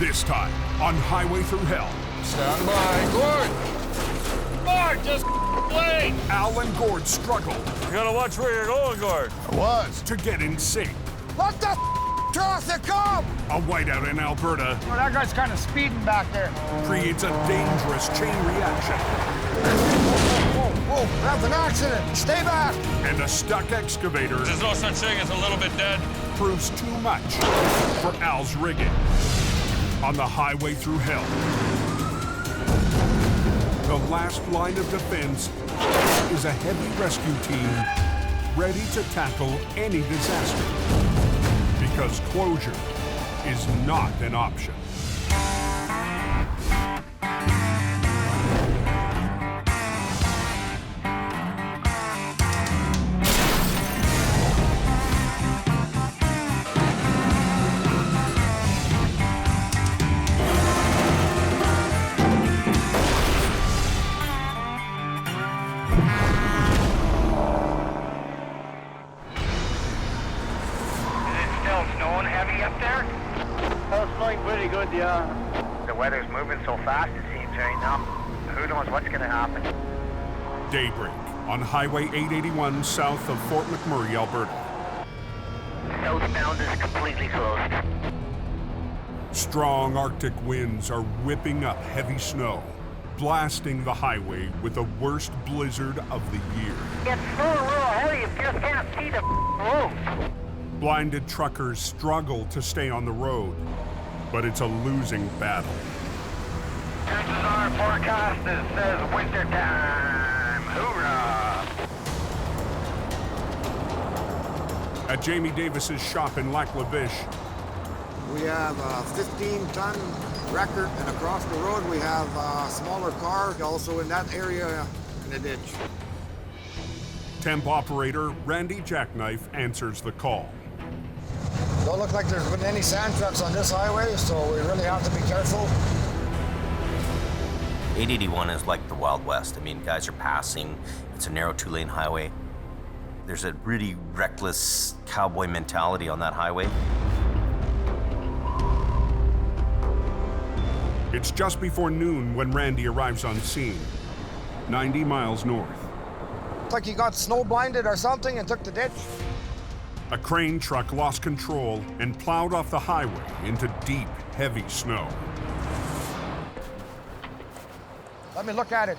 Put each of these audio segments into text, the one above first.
This time on Highway Thru Hell. Stand by, Gord! Gord, just wait! Al and Gord struggle. You gotta watch where you're going, Gord. I was. To get in sync. Let the traffic come! A whiteout in Alberta. Well, that guy's kind of speeding back there. Creates a dangerous chain reaction. Whoa, we have an accident. Stay back. And a stuck excavator. There's no such thing as a little bit dead. Proves too much for Al's rigging. On the Highway Thru Hell. The last line of defense is a heavy rescue team ready to tackle any disaster. Because closure is not an option. Pretty good, yeah. The weather's moving so fast, it seems, right now. Who knows what's going to happen? Daybreak on Highway 881 south of Fort McMurray, Alberta. Southbound is completely closed. Strong Arctic winds are whipping up heavy snow, blasting the highway with the worst blizzard of the year. It's so real heavy, you just can't see the road. Blinded truckers struggle to stay on the road, but it's a losing battle. Chances are forecast it says winter time. Hoorah! At Jamie Davis's shop in Lac La Biche, We have a 15-ton wrecker, and across the road we have a smaller car, also in that area in the ditch. temp operator Randy Jackknife answers the call. Don't look like there's been any sand trucks on this highway, so we really have to be careful. 881 is like the Wild West. I mean, guys are passing. It's a narrow two-lane highway. There's a really reckless cowboy mentality on that highway. It's just before noon when Randy arrives on scene, 90 miles north. It's like he got snow blinded or something and took the ditch. A crane truck lost control and plowed off the highway into deep, heavy snow. Let me look at it.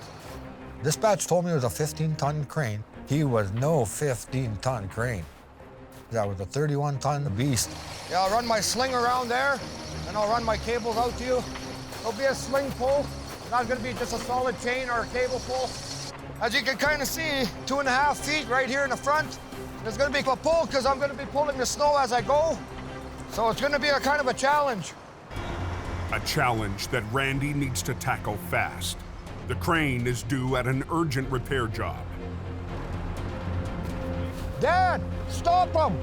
Dispatch told me it was a 15-ton crane. He was no 15-ton crane. That was a 31-ton beast. Yeah, I'll run my sling around there, and I'll run my cables out to you. There'll be a sling pull. It's not gonna be just a solid chain or a cable pull. As you can kind of see, 2.5 feet right here in the front. There's gonna be a pull because I'm gonna be pulling the snow as I go. So it's gonna be a kind of a challenge. A challenge that Randy needs to tackle fast. The crane is due at an urgent repair job. Dad, stop him!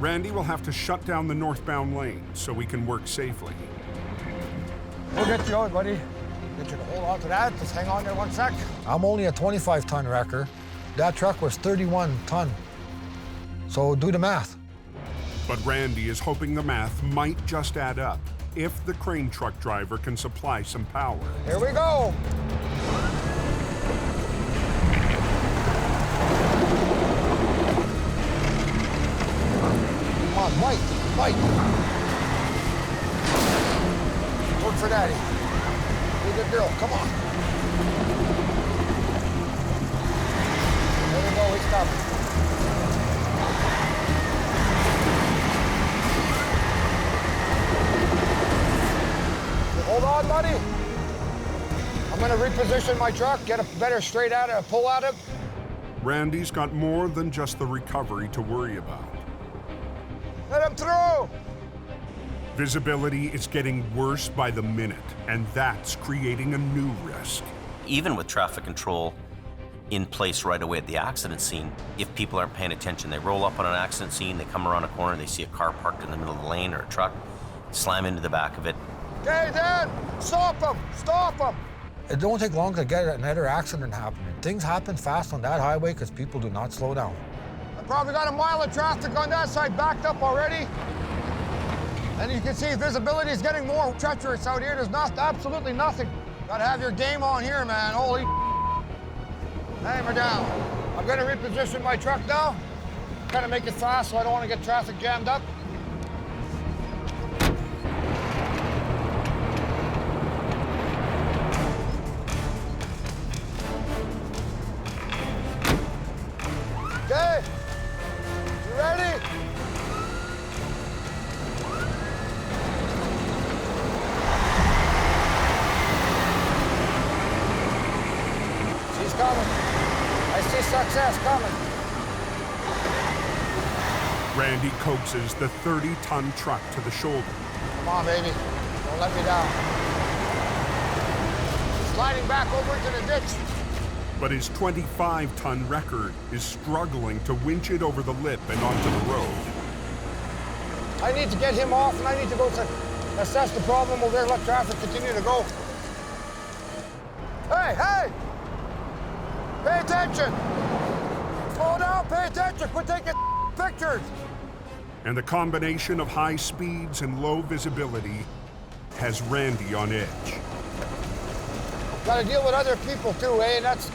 Randy will have to shut down the northbound lane so he can work safely. We'll get you out, buddy. Get you to hold on to that. Just hang on there 1 sec. I'm only a 25-ton wrecker. That truck was 31 ton. So do the math. But Randy is hoping the math might just add up if the crane truck driver can supply some power. Here we go. Come on, Mike. Work for Daddy. Be a good girl, come on. There we go, he's coming. Hold on, buddy. I'm gonna reposition my truck, get a better straight at it, pull at it. Randy's got more than just the recovery to worry about. Let him through. Visibility is getting worse by the minute, and that's creating a new risk. Even with traffic control in place right away at the accident scene, if people aren't paying attention, they roll up on an accident scene, they come around a corner, they see a car parked in the middle of the lane or a truck, slam into the back of it. Okay, Dad, stop him, stop him. It don't take long to get another accident happening. Things happen fast on that highway because people do not slow down. I probably got a mile of traffic on that side backed up already. And you can see visibility is getting more treacherous out here. There's absolutely nothing. Gotta have your game on here, man. Holy hammer down. I'm gonna reposition my truck now. Kind of make it fast so I don't want to get traffic jammed up. Okay, you ready? She's coming. I see success coming. Randy coaxes the 30-ton truck to the shoulder. Come on, baby. Don't let me down. Sliding back over into the ditch. But his 25-ton record is struggling to winch it over the lip and onto the road. I need to get him off, and I need to go to assess the problem over there, let traffic continue to go. Hey, hey! Pay attention! Slow down, pay attention, quit taking pictures! And the combination of high speeds and low visibility has Randy on edge. Gotta deal with other people too, eh? And that's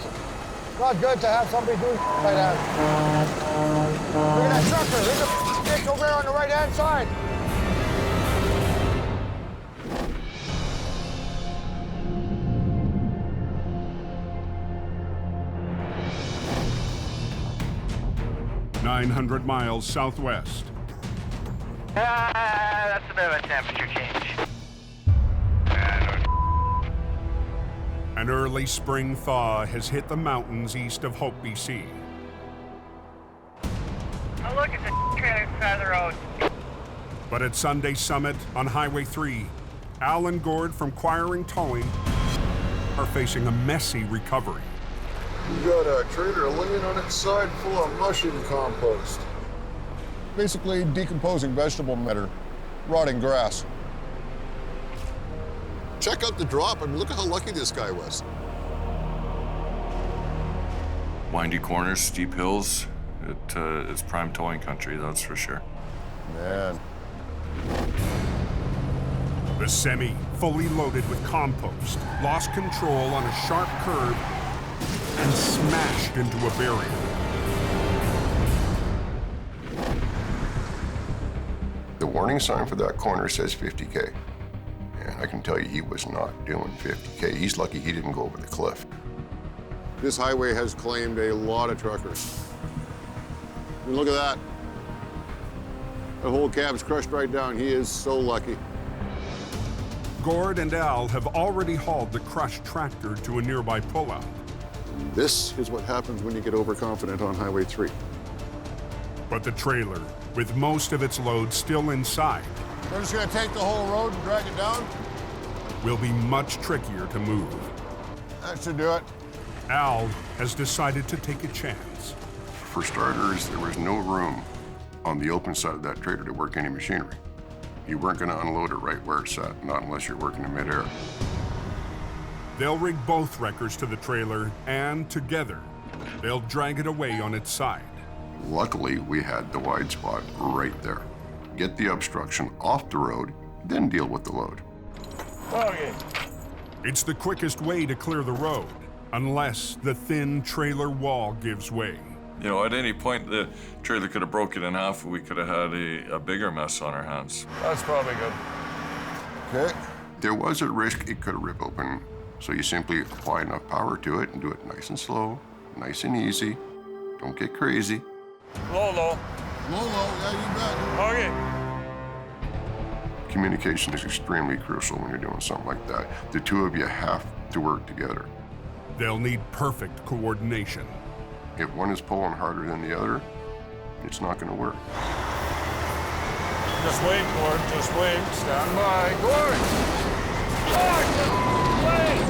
not good to have somebody doing like that. Look at that trucker, there's a ditch over there on the right-hand side. "900 miles southwest. That's a bit of a temperature change. An early spring thaw has hit the mountains east of Hope, BC. Oh, look, it's a trailer in front of the road. But at Sunday Summit on Highway 3, Al and Gord from Quiring Towing are facing a messy recovery. You got a trailer laying on its side full of mushing compost. Basically decomposing vegetable matter, rotting grass. Check out the drop. I mean, look at how lucky this guy was. Windy corners, steep hills. It's prime towing country, that's for sure. Man. The semi, fully loaded with compost, lost control on a sharp curve and smashed into a barrier. The warning sign for that corner says 50K. And I can tell you he was not doing 50K. He's lucky he didn't go over the cliff. This highway has claimed a lot of truckers. I mean, look at that. The whole cab's crushed right down. He is so lucky. Gord and Al have already hauled the crushed tractor to a nearby pullout. This is what happens when you get overconfident on Highway 3. But the trailer, with most of its load still inside, We're just gonna take the whole road and drag it down? will be much trickier to move. That should do it. Al has decided to take a chance. For starters, there was no room on the open side of that trailer to work any machinery. You weren't gonna unload it right where it's at, not unless you're working in midair. They'll rig both wreckers to the trailer, and together, they'll drag it away on its side. Luckily, we had the wide spot right there. Get the obstruction off the road, then deal with the load. Okay. It's the quickest way to clear the road, unless the thin trailer wall gives way. You know, at any point, the trailer could have broken in half, and we could have had a bigger mess on our hands. That's probably good. Okay. There was a risk it could have ripped open, so you simply apply enough power to it and do it nice and slow, nice and easy. Don't get crazy. Low, Low, yeah, you bet. Okay. Communication is extremely crucial when you're doing something like that. The two of you have to work together. They'll need perfect coordination. If one is pulling harder than the other, it's not going to work. Just wait, Gord. Just wait. Stand by. Gord! Gord, just wait!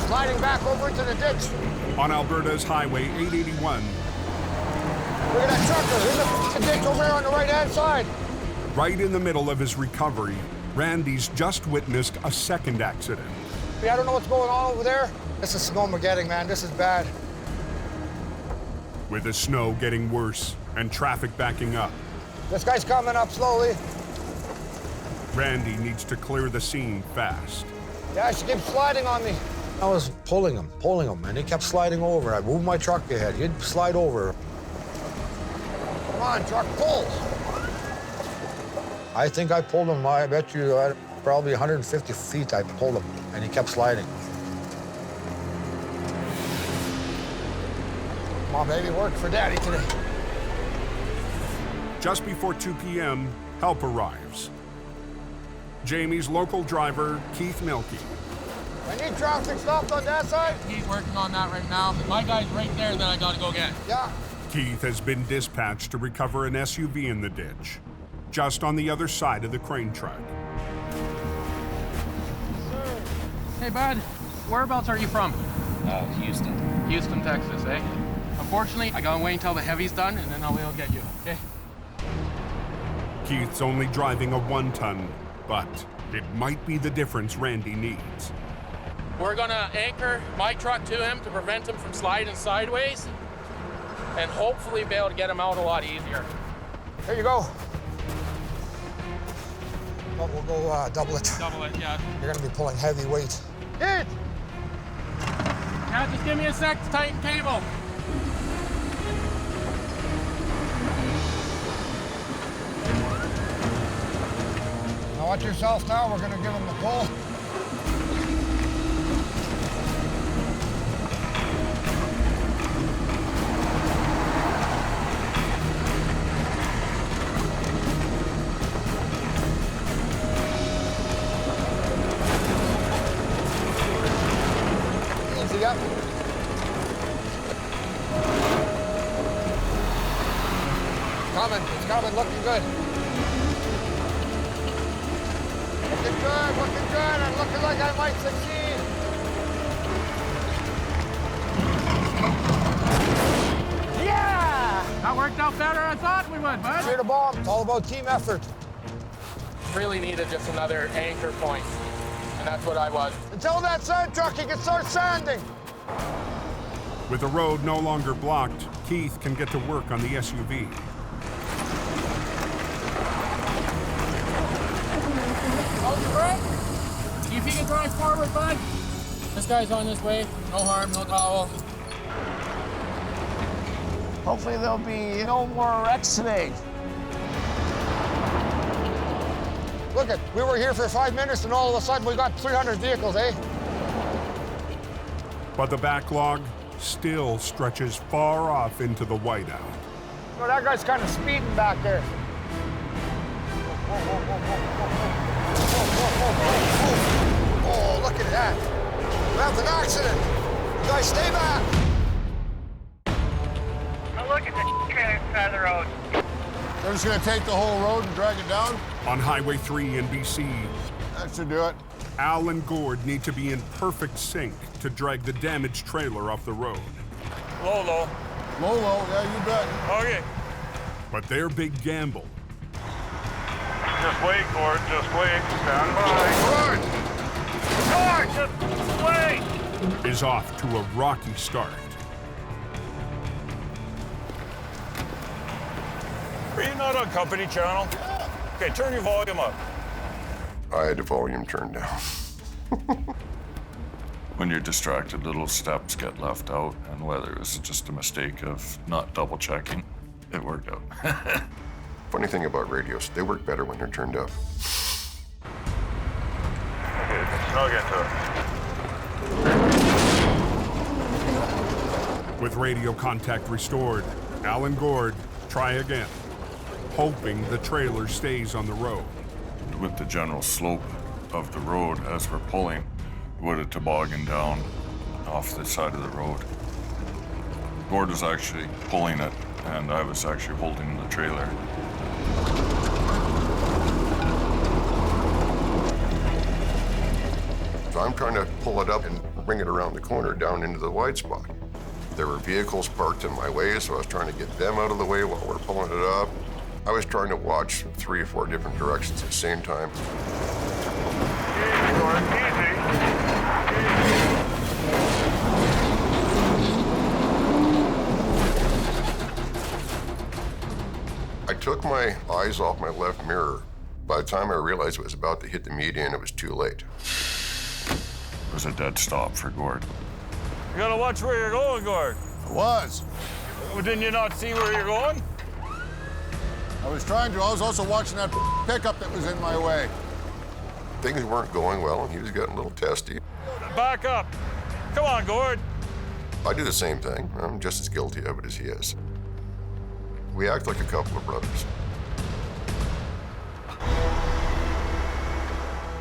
Sliding back over into the ditch. On Alberta's Highway 881, Look at that trucker, there's a ditch over there on the right-hand side. right in the middle of his recovery, Randy's just witnessed a second accident. I don't know what's going on over there. This is snowmageddon, man. This is bad. With the snow getting worse and traffic backing up, This guy's coming up slowly. Randy needs to clear the scene fast. Yeah, she keeps sliding on me. I was pulling him, and he kept sliding over. I moved my truck ahead. He'd slide over. Come on, truck, pull. I think I pulled him, I bet you, probably 150 feet I pulled him, and he kept sliding. Come on, baby, work for Daddy today. Just before 2 p.m., help arrives. Jamie's local driver, Keith Milkey. I need traffic stopped on that side. Keith working on that right now. My guy's right there, and then I gotta go get it. Yeah. Keith has been dispatched to recover an SUV in the ditch, just on the other side of the crane truck. Hey, bud, whereabouts are you from? Houston. Houston, Texas, eh? Unfortunately, I gotta wait until the heavy's done, and then I'll be able to get you, okay? Keith's only driving a 1-ton, but it might be the difference Randy needs. We're gonna anchor my truck to him to prevent him from sliding sideways, and hopefully be able to get him out a lot easier. Here you go. Oh, we'll go double it. Double it, yeah. You're gonna be pulling heavy weight. Get! Yeah, just give me a sec to tighten cable. Now watch yourself now, we're gonna give him the pull. Easy up. It's coming, looking good. Looking good, I'm looking like I might succeed. Yeah! That worked out better than I thought we would, bud. Clear the bomb, it's all about team effort. Really needed just another anchor point, and that's what I was. Until that sand truck, you can start sanding. With the road no longer blocked, Keith can get to work on the SUV. Hold your breath. See if you can drive forward, bud. This guy's on his way. No harm, no foul. Hopefully there'll be no more wrecks today. Look it, we were here for 5 minutes and all of a sudden we got 300 vehicles, eh? But the backlog still stretches far off into the whiteout. No, that guy's kind of speeding back there. Oh, look at that. We have an accident. You guys stay back. Now look at the trailer side of the road. They're just gonna take the whole road and drag it down? On Highway 3 in BC, That should do it. Al and Gord need to be in perfect sync to drag the damaged trailer off the road. Low, low. Low, yeah, you bet. Okay. But their big gamble Just wait, Gord. Just wait. Stand by. Gord, just wait! is off to a rocky start. Are you not on company channel? Okay, turn your volume up. I had the volume turned down. When you're distracted, little steps get left out, and whether it was just a mistake of not double checking, it worked out. Funny thing about radios, they work better when they're turned up. Okay, I'll get to it. With radio contact restored, Al and Gord try again, hoping the trailer stays on the road. With the general slope of the road as we're pulling, would have tobogganed down off the side of the road. Gord was actually pulling it, and I was actually holding the trailer. So I'm trying to pull it up and bring it around the corner down into the wide spot. There were vehicles parked in my way, so I was trying to get them out of the way while we're pulling it up. I was trying to watch 3 or 4 different directions at the same time. Easy, Gord. Easy. took my eyes off my left mirror. By the time I realized it was about to hit the median, it was too late. It was a dead stop for Gord. You gotta watch where you're going, Gord. I was. Well, didn't you not see where you're going? I was trying to. I was also watching that pickup that was in my way. Things weren't going well, and he was getting a little testy. Back up. Come on, Gord. I do the same thing. I'm just as guilty of it as he is. We act like a couple of brothers.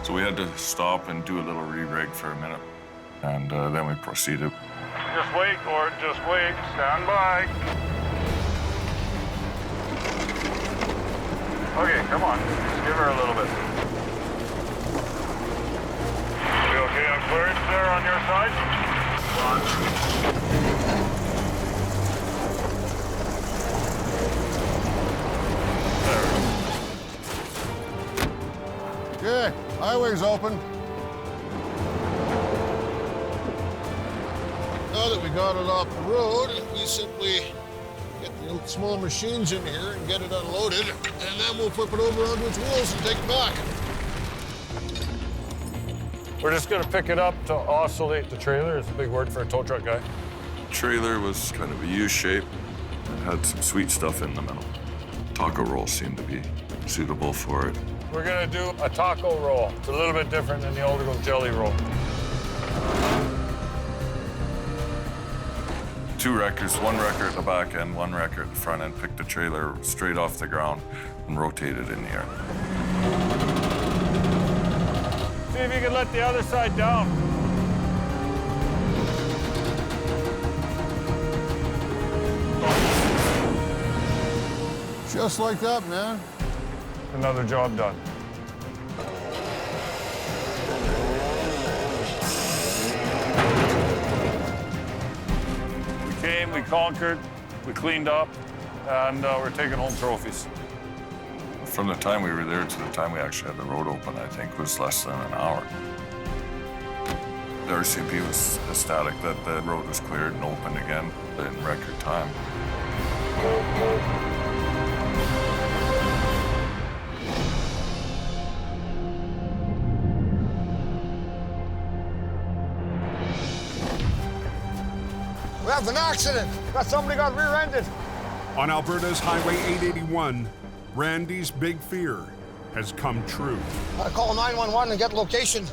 So we had to stop and do a little re-rig for a minute, and then we proceeded. Just wait, Gord. Just wait. Stand by. Okay, come on. Just give her a little bit. You okay on clearance there on your side? Good. Highway's open. Now that we got it off the road, we simply get the small machines in here and get it unloaded, and then we'll flip it over onto its wheels and take it back. We're just gonna pick it up to oscillate the trailer. It's a big word for a tow truck guy. The trailer was kind of a U shape and had some sweet stuff in the middle. Taco roll seemed to be suitable for it. We're gonna do a taco roll. It's a little bit different than the old jelly roll. 2 wreckers, 1 wrecker at the back end, 1 wrecker at the front end, picked the trailer straight off the ground and rotated in the air. See if you can let the other side down. Just like that, man. Another job done. We came, we conquered, we cleaned up, and we're taking home trophies. From the time we were there to the time we actually had the road open, I think was less than an hour. The RCMP was ecstatic that the road was cleared and opened again in record time. We have an accident. Somebody got rear-ended. On Alberta's Highway 881, Randy's big fear has come true. Gotta call 911 and get location.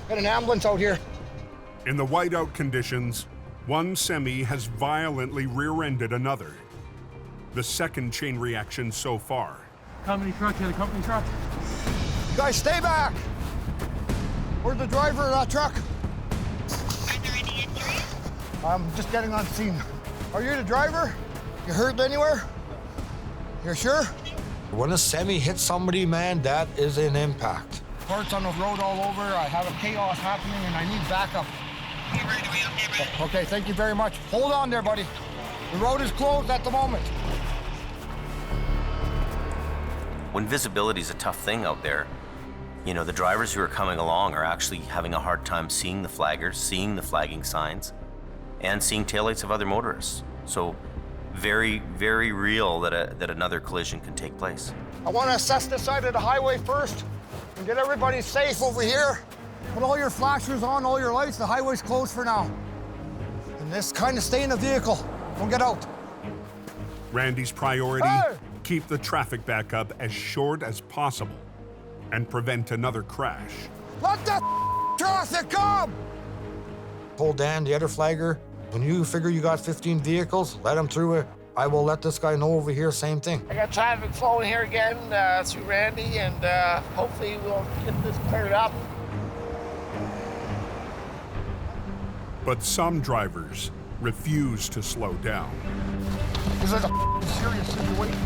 Get an ambulance out here. In the whiteout conditions, one semi has violently rear-ended another. The second chain reaction so far. Company truck, hit a company truck. You guys stay back. Where's the driver of that truck? Are there any injuries? I'm just getting on scene. Are you the driver? You hurt anywhere? You're sure? When a semi hits somebody, man, that is an impact. Parts on the road all over. I have a chaos happening and I need backup. You're right away, okay, bro. Okay, thank you very much. Hold on there, buddy. The road is closed at the moment. When visibility is a tough thing out there, you know, the drivers who are coming along are actually having a hard time seeing the flaggers, seeing the flagging signs, and seeing taillights of other motorists. So very, very real that another collision can take place. I want to assess this side of the highway first and get everybody safe over here. Put all your flashers on, all your lights. The highway's closed for now. And this kind of stay in the vehicle. Don't get out. Randy's priority, Hey! keep the traffic backup as short as possible and prevent another crash. Let the traffic come! Told Dan, the other flagger, when you figure you got 15 vehicles, let them through it. I will let this guy know over here, same thing. I got traffic flowing here again through Randy, and hopefully we'll get this cleared up. But some drivers refuse to slow down. This is a serious situation.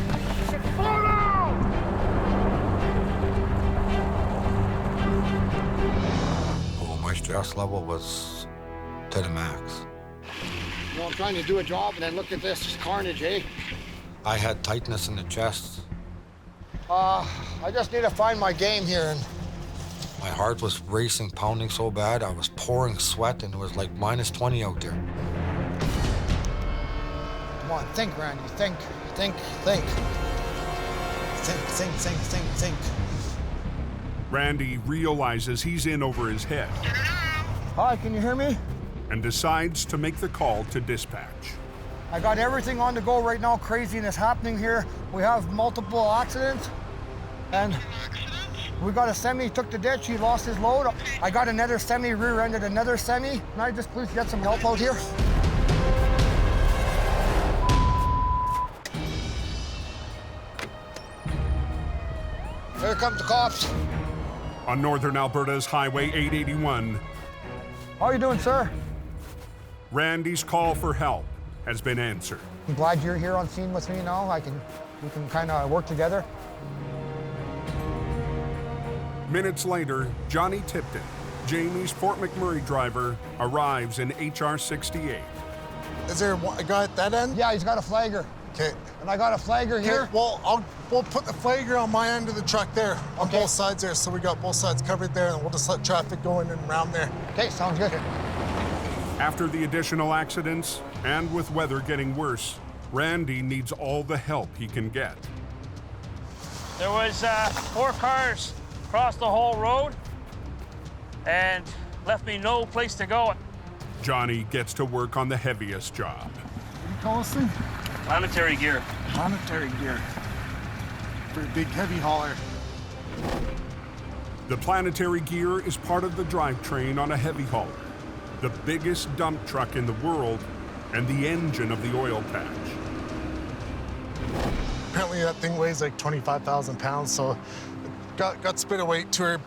Slow down! Oh, my stress level was to the max. You know, I'm trying to do a job and then look at this carnage, eh? I had tightness in the chest. I just need to find my game here. And my heart was racing, pounding so bad, I was pouring sweat, and it was like minus 20 out there. Come on, think, Randy, think. Think. Randy realizes he's in over his head Hi, can you hear me? and decides to make the call to dispatch. I got everything on the go right now. Craziness happening here. We have multiple accidents, and we got a semi took the ditch. He lost his load. I got another semi rear-ended another semi. Can I just please get some help out here? Here come the cops. On northern Alberta's Highway 881, How are you doing, sir? Randy's call for help has been answered. I'm glad you're here on scene with me now. We can kind of work together. Minutes later, Johnny Tipton, Jamie's Fort McMurray driver, arrives in HR 68. Is there a guy at that end? Yeah, he's got a flagger. Okay. And I got a flagger here. Well, we'll put the flagger on my end of the truck there, on both sides there, so we got both sides covered there, and we'll just let traffic go in and around there. Okay, sounds good. After the additional accidents, and with weather getting worse, Randy needs all the help he can get. There was 4 cars across the whole road and left me no place to go. Johnny gets to work on the heaviest job. What do you call this thing? Planetary gear. Planetary gear. For a big heavy hauler. The planetary gear is part of the drivetrain on a heavy hauler, the biggest dump truck in the world, and the engine of the oil patch. Apparently that thing weighs like 25,000 pounds, so it got a bit of weight to her.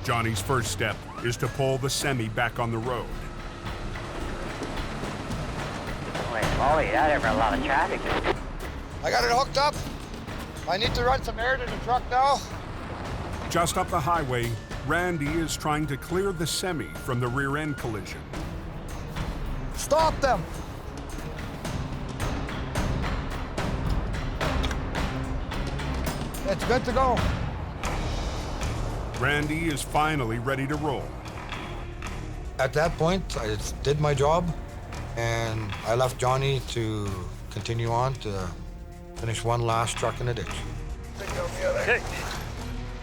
Johnny's first step is to pull the semi back on the road. Holy, that ever a lot of traffic. I got it hooked up. I need to run some air to the truck now. Just up the highway, Randy is trying to clear the semi from the rear-end collision. Stop them! It's good to go. Randy is finally ready to roll. At that point, I just did my job, and I left Johnny to continue on to finish one last truck in the ditch. Okay.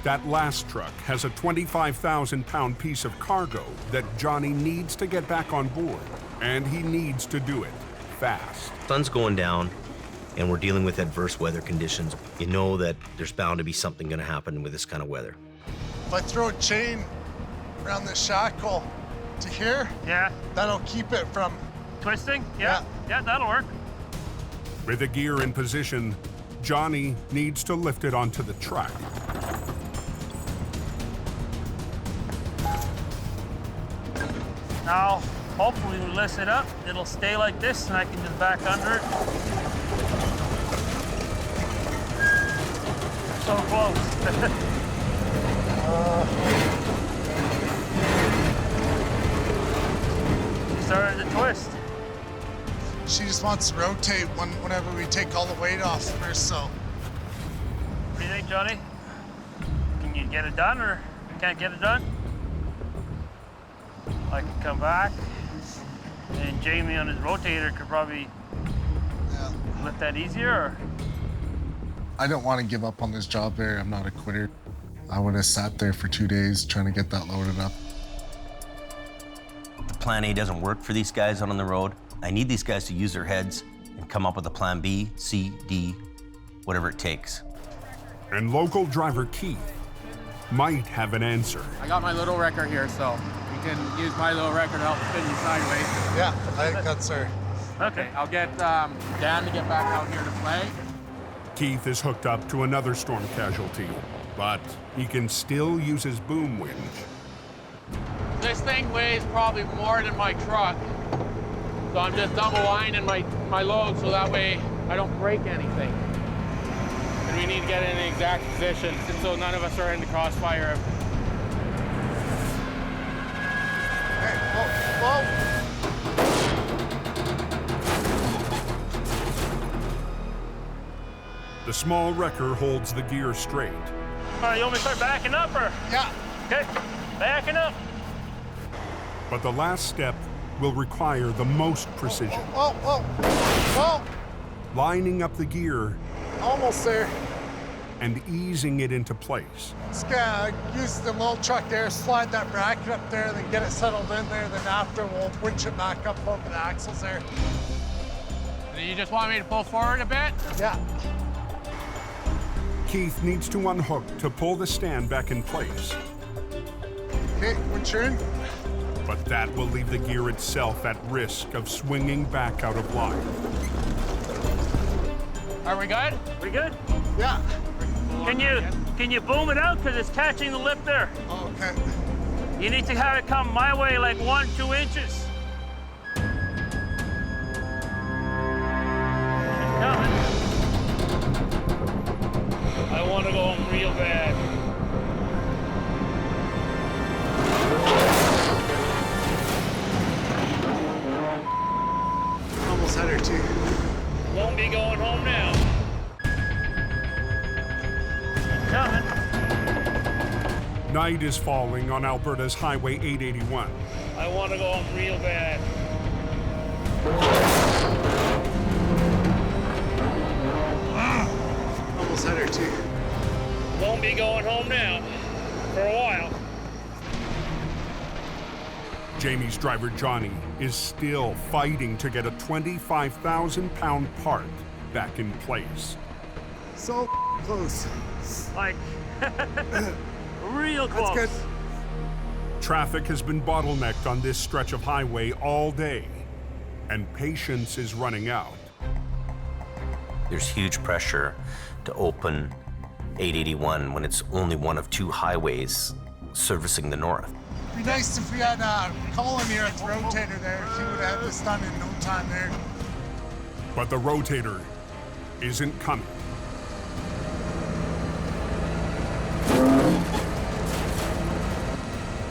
That last truck has a 25,000-pound piece of cargo that Johnny needs to get back on board, and he needs to do it fast. Sun's going down, and we're dealing with adverse weather conditions. You know that there's bound to be something going to happen with this kind of weather. If I throw a chain around the shackle to here, Yeah. that'll keep it from... Twisting? Yeah, that'll work. With the gear in position, Johnny needs to lift it onto the truck. Now, hopefully we lift it up. It'll stay like this, and I can just back under it. So close. She started to twist. She just wants to rotate whenever we take all the weight off first, so... What do you think, Johnny? Can you get it done, or can't get it done? I can come back, and Jamie on his rotator could probably lift that easier, or? I don't want to give up on this job there. I'm not a quitter. I would have sat there for 2 days trying to get that loaded up. If the plan A doesn't work for these guys out on the road, I need these guys to use their heads and come up with a plan B, C, D, whatever it takes. And local driver Keith might have an answer. I got my little wrecker here, so you can use my little wrecker to help spin you sideways. Yeah, I think that's her. Okay, I'll get Dan to get back out here to play. Keith is hooked up to another storm casualty, but he can still use his boom winch. This thing weighs probably more than my truck, so I'm just double lining my load so that way I don't break anything. And we need to get in the exact position so none of us are in the crossfire. Hey, whoa. The small wrecker holds the gear straight. All right, you want me to start backing up, or? Yeah. Okay, backing up. But the last step will require the most precision. Whoa. Lining up the gear Almost there. and easing it into place. Just gonna use the little truck there, slide that bracket up there, then get it settled in there. Then after, we'll winch it back up over the axles there. You just want me to pull forward a bit? Yeah. Keith needs to unhook to pull the stand back in place. Okay, winch her in. But that will leave the gear itself at risk of swinging back out of line. Are we good? We good? Yeah. Can you boom it out? Because it's catching the lip there. Okay. You need to have it come my way like 1-2 inches. Coming. I want to go home real bad. Almost had her too. Won't be going home now. Coming. Night is falling on Alberta's Highway 881. I want to go home real bad. Almost had her too. Won't be going home now for a while. Jamie's driver, Johnny, is still fighting to get a 25,000-pound part back in place. So close. Like, real close. That's good. Traffic has been bottlenecked on this stretch of highway all day, and patience is running out. There's huge pressure to open 881 when it's only one of 2 highways servicing the north. It'd be nice if we had Colin here at the rotator there. He would have this done in no time there. But the rotator isn't coming.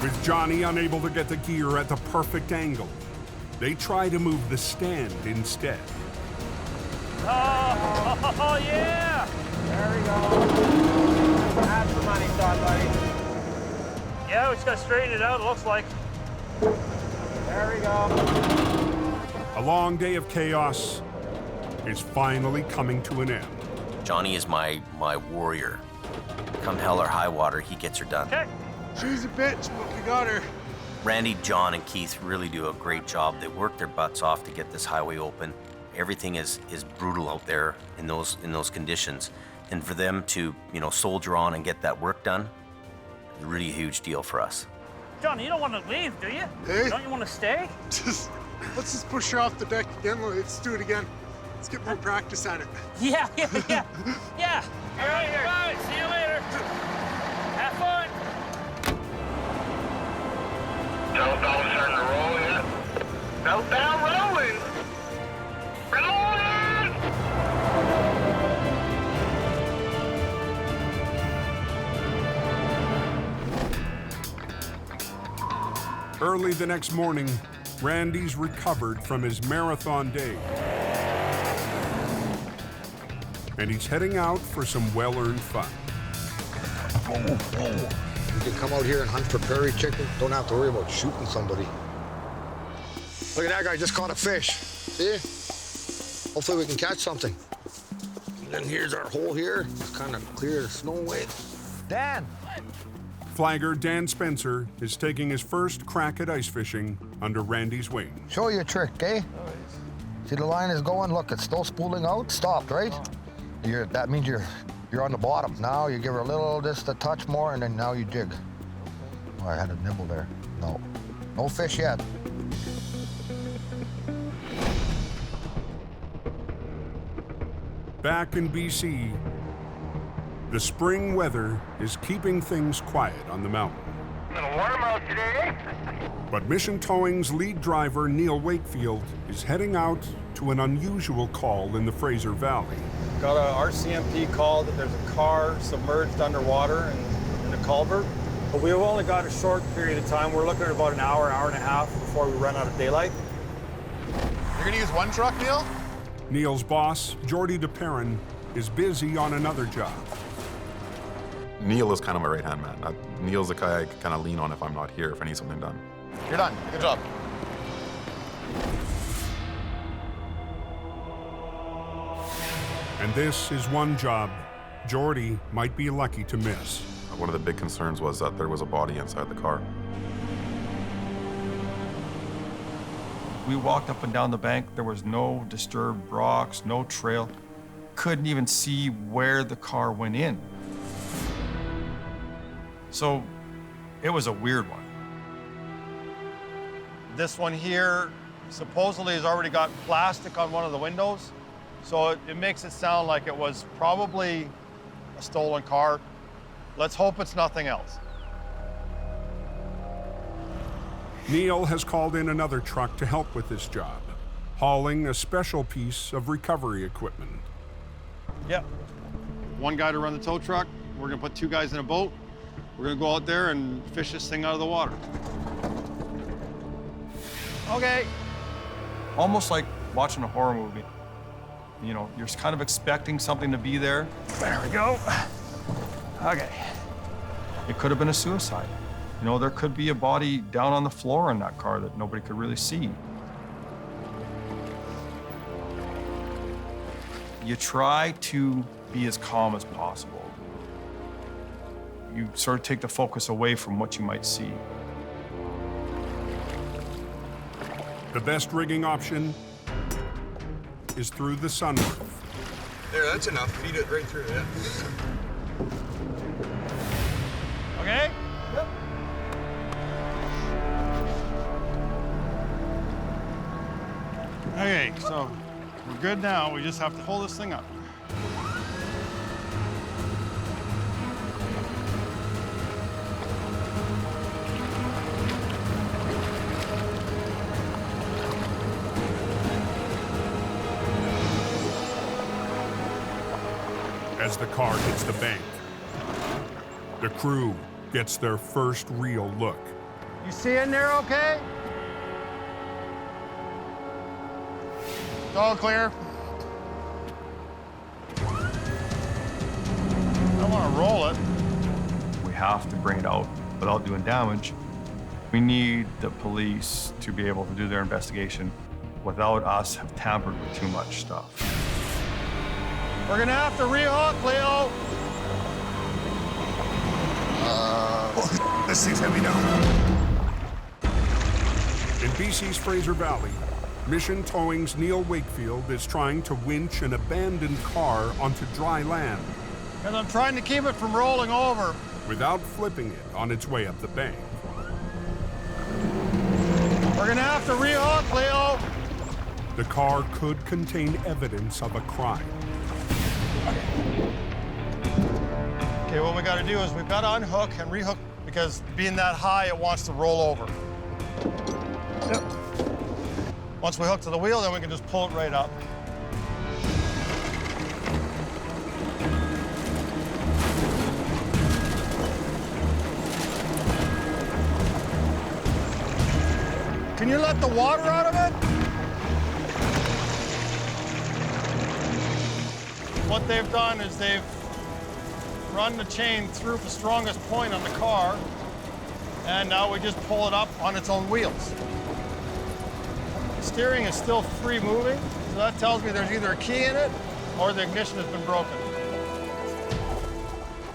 With Johnny unable to get the gear at the perfect angle, they try to move the stand instead. Oh, yeah! There we go. That's the money shot, buddy. Yeah, we just got to straighten it out, it looks like. There we go. A long day of chaos is finally coming to an end. Johnny is my warrior. Come hell or high water, he gets her done. Okay. She's a bitch, but we got her. Randy, John, and Keith really do a great job. They work their butts off to get this highway open. Everything is brutal out there in those conditions, and for them to soldier on and get that work done, is really a huge deal for us. John, you don't want to leave, do you? Hey. Don't you want to stay? Let's just push her off the deck again. Let's do it again. Let's get more practice at it. Yeah. Yeah. All right, bye. See you later. Have fun. Southbound starting to roll, yeah. Southbound rolling. Rolling! Early the next morning, Randy's recovered from his marathon day. And he's heading out for some well-earned fun. You can come out here and hunt for prairie chicken. Don't have to worry about shooting somebody. Look at that guy, just caught a fish. See? Hopefully we can catch something. And then here's our hole here. Just kind of clear the snow away. Dan! Flagger Dan Spencer is taking his first crack at ice fishing under Randy's wing. Show you a trick, eh? See the line is going, look, it's still spooling out, stopped, right? That means you're on the bottom. Now you give her a little, just a touch more, and then now you jig. Oh, I had a nibble there. No fish yet. Back in BC, the spring weather is keeping things quiet on the mountain. A little warm out today. But Mission Towing's lead driver, Neil Wakefield, is heading out to an unusual call in the Fraser Valley. Got a RCMP call that there's a car submerged underwater in a culvert. But we've only got a short period of time. We're looking at about an hour and a half before we run out of daylight. You're gonna use one truck, Neil? Neil's boss, Jordy DePerrin, is busy on another job. Neil is kind of my right-hand man. Neil's the guy I kind of lean on if I'm not here, if I need something done. You're done. Good job. And this is one job Jordy might be lucky to miss. One of the big concerns was that there was a body inside the car. We walked up and down the bank. There was no disturbed rocks, no trail. Couldn't even see where the car went in. So it was a weird one. This one here supposedly has already got plastic on one of the windows. So it makes it sound like it was probably a stolen car. Let's hope it's nothing else. Neil has called in another truck to help with this job, hauling a special piece of recovery equipment. Yep. One guy to run the tow truck. We're gonna put 2 guys in a boat. We're gonna go out there and fish this thing out of the water. Okay. Almost like watching a horror movie. You know, you're kind of expecting something to be there. There we go. Okay. It could have been a suicide. You know, there could be a body down on the floor in that car that nobody could really see. You try to be as calm as possible. You sort of take the focus away from what you might see. The best rigging option is through the sunroof. There, that's enough. Feed it right through, yeah. Okay? Yep. Okay, so we're good now. We just have to hold this thing up. As the car hits the bank, the crew gets their first real look. You see in there okay? It's all clear. I want to roll it. We have to bring it out without doing damage. We need the police to be able to do their investigation without us have tampered with too much stuff. We're gonna have to rehook, Leo. This thing's heavy now. In BC's Fraser Valley, Mission Towing's Neil Wakefield is trying to winch an abandoned car onto dry land. Because I'm trying to keep it from rolling over. Without flipping it on its way up the bank. We're gonna have to rehook, Leo. The car could contain evidence of a crime. Okay, what we gotta do is we've gotta unhook and rehook because being that high, it wants to roll over. Yep. Once we hook to the wheel, then we can just pull it right up. Can you let the water out of it? What they've done is they've run the chain through the strongest point on the car, and now we just pull it up on its own wheels. Steering is still free moving, so that tells me there's either a key in it or the ignition has been broken.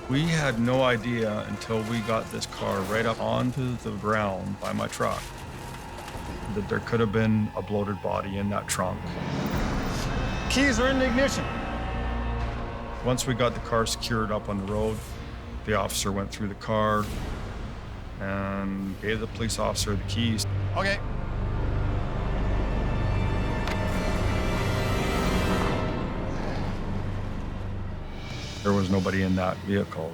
We had no idea until we got this car right up onto the ground by my truck that there could have been a bloated body in that trunk. Keys are in the ignition. Once we got the car secured up on the road, the officer went through the car and gave the police officer the keys. Okay. There was nobody in that vehicle.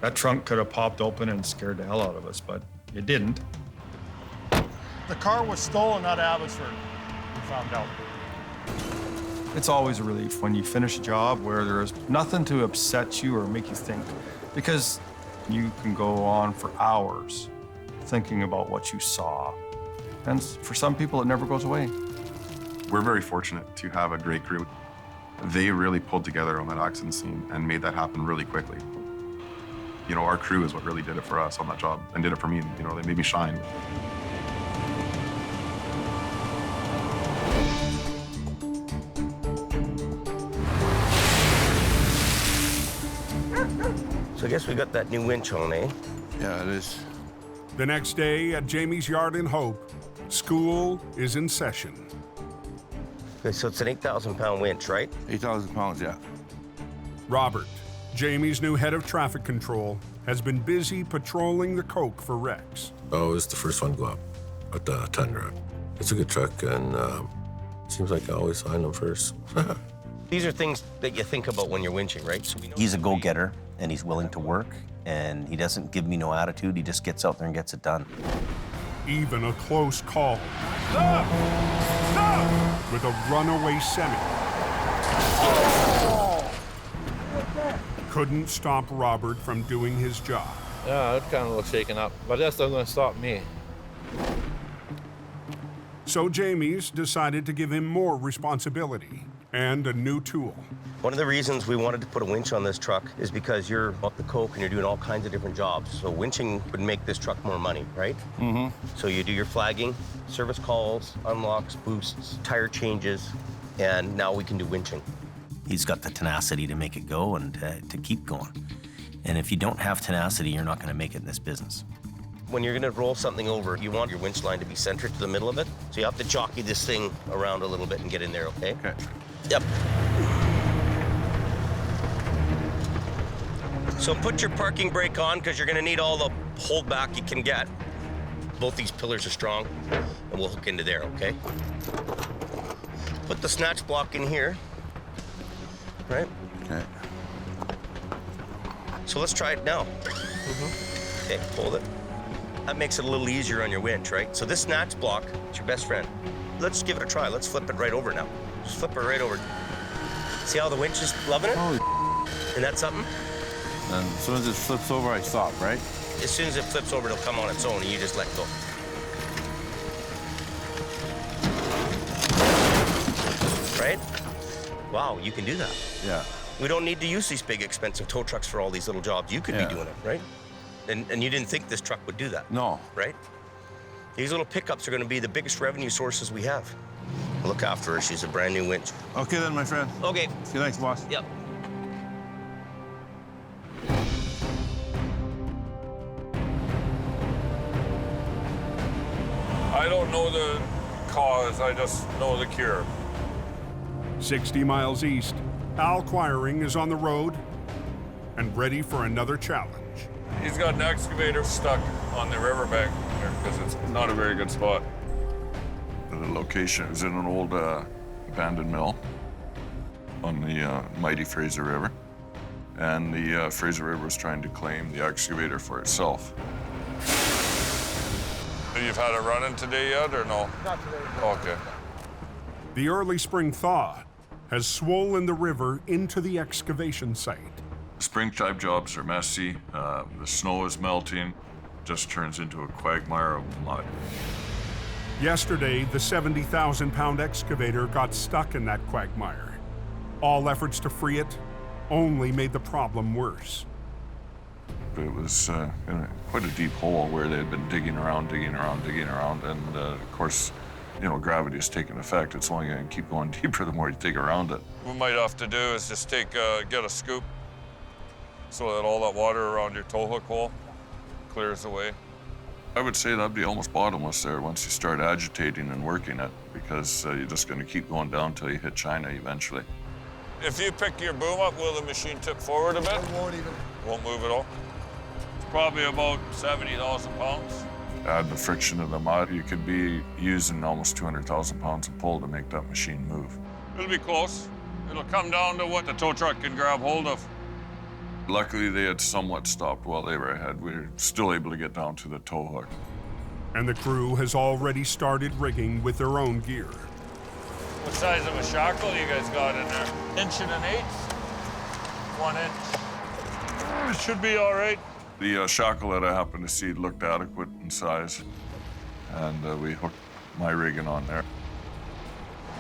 That trunk could have popped open and scared the hell out of us, but it didn't. The car was stolen out of Abbotsford, we found out. It's always a relief when you finish a job where there is nothing to upset you or make you think, because you can go on for hours thinking about what you saw. And for some people, it never goes away. We're very fortunate to have a great crew. They really pulled together on that accident scene and made that happen really quickly. You know, our crew is what really did it for us on that job and did it for me. You know, they made me shine. guess we got that new winch on, eh? Yeah, it is. The next day at Jamie's yard in Hope, school is in session. Okay, so it's an 8,000-pound winch, right? 8,000 pounds, yeah. Robert, Jamie's new head of traffic control, has been busy patrolling the coke for wrecks. Oh, it was the first one to go up at the Tundra. It's a good truck, and seems like I always find them first. These are things that you think about when you're winching, right? So he's a go-getter, and he's willing to work, and he doesn't give me no attitude. He just gets out there and gets it done. Even a close call. Stop! Stop! With a runaway semi. Couldn't stop Robert from doing his job. Yeah, it kind of looks shaken up, but that's not going to stop me. So Jamie's decided to give him more responsibility and a new tool. One of the reasons we wanted to put a winch on this truck is because you're up the coke and you're doing all kinds of different jobs. So winching would make this truck more money, right? Mm-hmm. So you do your flagging, service calls, unlocks, boosts, tire changes, and now we can do winching. He's got the tenacity to make it go and to keep going. And if you don't have tenacity, you're not gonna make it in this business. When you're gonna roll something over, you want your winch line to be centered to the middle of it. So you have to jockey this thing around a little bit and get in there, okay? Okay. Yep. So put your parking brake on because you're gonna need all the hold back you can get. Both these pillars are strong and we'll hook into there, okay? Put the snatch block in here, right? Okay. So let's try it now. Okay, hold it. That makes it a little easier on your winch, right? So this snatch block, it's your best friend. Let's give it a try. Let's flip it right over now. Just flip it right over. See how the winch is loving it? Oh, Isn't that something? and as soon as it flips over, I stop, right? As soon as it flips over, it'll come on its own and you just let go. Right? Wow, you can do that. Yeah. We don't need to use these big, expensive tow trucks for all these little jobs. You could be doing it, right? And you didn't think this truck would do that. No. Right? These little pickups are going to be the biggest revenue sources we have. Look after her. She's a brand new winch. Okay then, my friend. Okay. See you, thanks, boss. Yep. I don't know the cause, I just know the cure. 60 miles east, Al Quiring is on the road and ready for another challenge. He's got an excavator stuck on the riverbank there because it's not a very good spot. The location is in an old abandoned mill on the mighty Fraser River. And the Fraser River was trying to claim the excavator for itself. You've had a run-in today yet, or no? Not today. Okay. The early spring thaw has swollen the river into the excavation site. Springtime jobs are messy. The snow is melting. Just turns into a quagmire of mud. Yesterday, the 70,000-pound excavator got stuck in that quagmire. All efforts to free it only made the problem worse. It was in quite a deep hole where they had been digging around, and of course, you know, gravity has taken effect. It's only going to keep going deeper the more you dig around it. What we might have to do is just get a scoop so that all that water around your tow hook hole clears away. I would say that'd be almost bottomless there once you start agitating and working it, because you're just going to keep going down until you hit China eventually. If you pick your boom up, will the machine tip forward a bit? It won't even. Won't move at all? It's probably about 70,000 pounds. Add the friction of the mud, you could be using almost 200,000 pounds of pull to make that machine move. It'll be close. It'll come down to what the tow truck can grab hold of. Luckily, they had somewhat stopped while they were ahead. We were still able to get down to the tow hook. And the crew has already started rigging with their own gear. What size of a shackle you guys got in there? 1 1/8? 1 inch. It should be all right. The shackle that I happened to see looked adequate in size, and we hooked my rigging on there.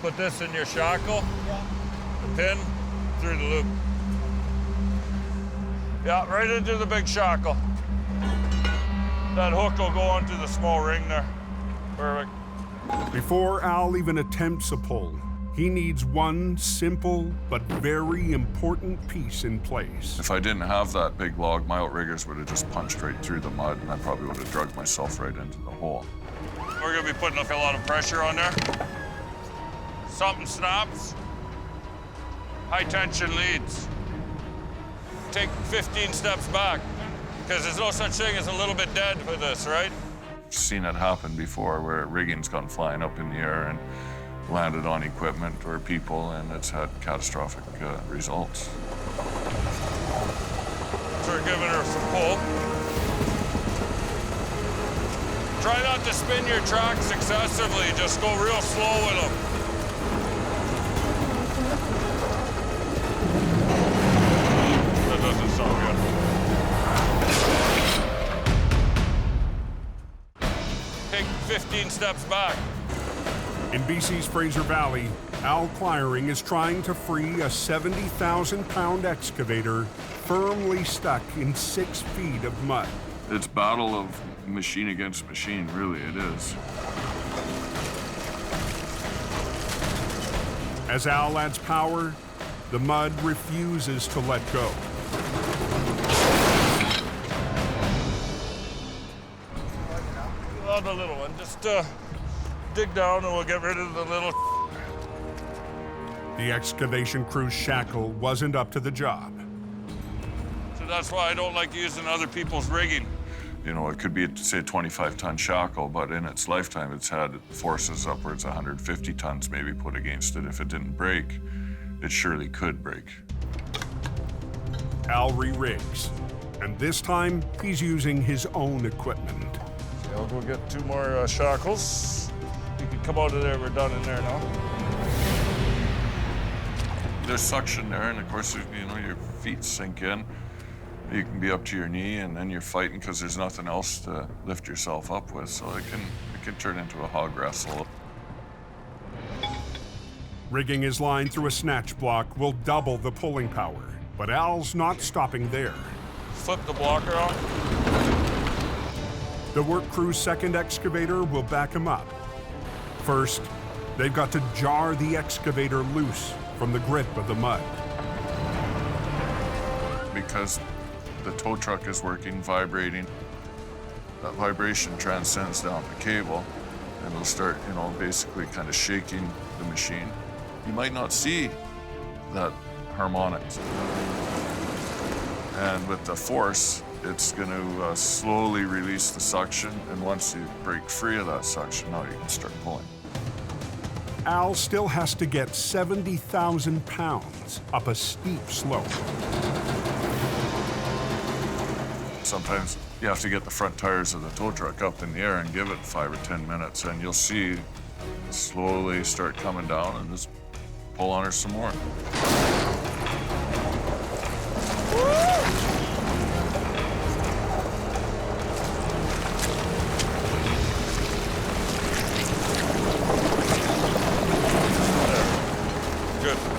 Put this in your shackle, the pin through the loop. Yeah, right into the big shackle. That hook will go onto the small ring there. Perfect. Before Al even attempts a pull, He needs one simple but very important piece in place. If I didn't have that big log, my outriggers would have just punched right through the mud, and I probably would have dragged myself right into the hole. We're gonna be putting a lot of pressure on there. Something snaps. High tension leads. Take 15 steps back, because there's no such thing as a little bit dead with this, right? I've seen it happen before where rigging's gone flying up in the air and landed on equipment or people, and it's had catastrophic results. So we're giving her some pull. Try not to spin your tracks excessively, just go real slow with them. That doesn't sound good. Take 15 steps back. In BC's Fraser Valley, Al Cliring is trying to free a 70,000-pound excavator firmly stuck in 6 feet of mud. It's battle of machine against machine, really, it is. As Al adds power, the mud refuses to let go. On the little one, just dig down and we'll get rid of the little. The excavation crew's shackle wasn't up to the job. So that's why I don't like using other people's rigging. You know, it could be, say, a 25-ton shackle, but in its lifetime, it's had forces upwards of 150 tons maybe put against it. If it didn't break, it surely could break. Al re-rigs, and this time he's using his own equipment. I'll go get 2 more shackles. You can come out of there, we're done in there now. There's suction there, and of course, you know, your feet sink in. You can be up to your knee, and then you're fighting because there's nothing else to lift yourself up with, so it can turn into a hog wrestle. Rigging his line through a snatch block will double the pulling power, but Al's not stopping there. Flip the blocker on. The work crew's second excavator will back him up. First, they've got to jar the excavator loose from the grip of the mud. Because the tow truck is working, vibrating, that vibration transcends down the cable, and it'll start, you know, basically kind of shaking the machine. You might not see that harmonics. And with the force, it's going to slowly release the suction, and once you break free of that suction, now you can start pulling. Al still has to get 70,000 pounds up a steep slope. Sometimes you have to get the front tires of the tow truck up in the air and give it 5 or 10 minutes, and you'll see it slowly start coming down, and just pull on her some more.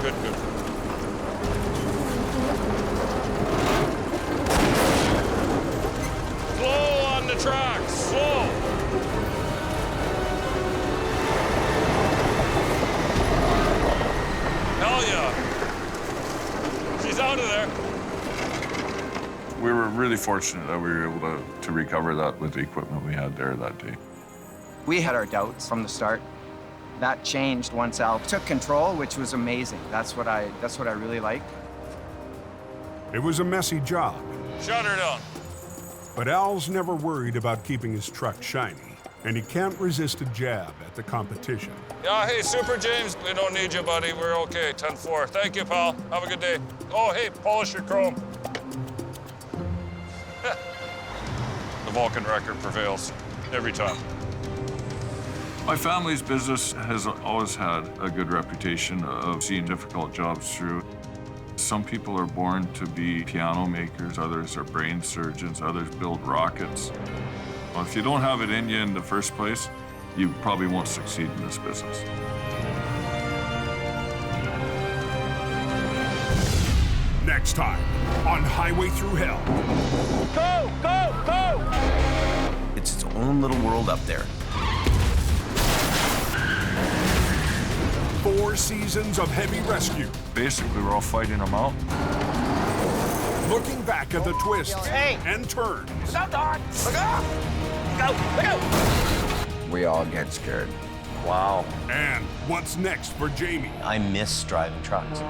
Good. Slow on the track, slow. Hell yeah. She's out of there. We were really fortunate that we were able to recover that with the equipment we had there that day. We had our doubts from the start. That changed once Al took control, which was amazing. That's what I really like. It was a messy job. Shut her down. But Al's never worried about keeping his truck shiny, and he can't resist a jab at the competition. Yeah, hey, Super James, we don't need you, buddy. We're okay, 10-4. Thank you, pal. Have a good day. Oh, hey, polish your chrome. The Vulcan record prevails every time. My family's business has always had a good reputation of seeing difficult jobs through. Some people are born to be piano makers, others are brain surgeons, others build rockets. Well, if you don't have it in you in the first place, you probably won't succeed in this business. Next time on Highway Thru Hell. Go, go, go! It's its own little world up there. 4 4 seasons of heavy rescue. Basically, we're all fighting them out. Looking back at the twists and turns. Look out, Don! Look out! Look out! Look out! We all get scared. Wow. And what's next for Jamie? I miss driving trucks.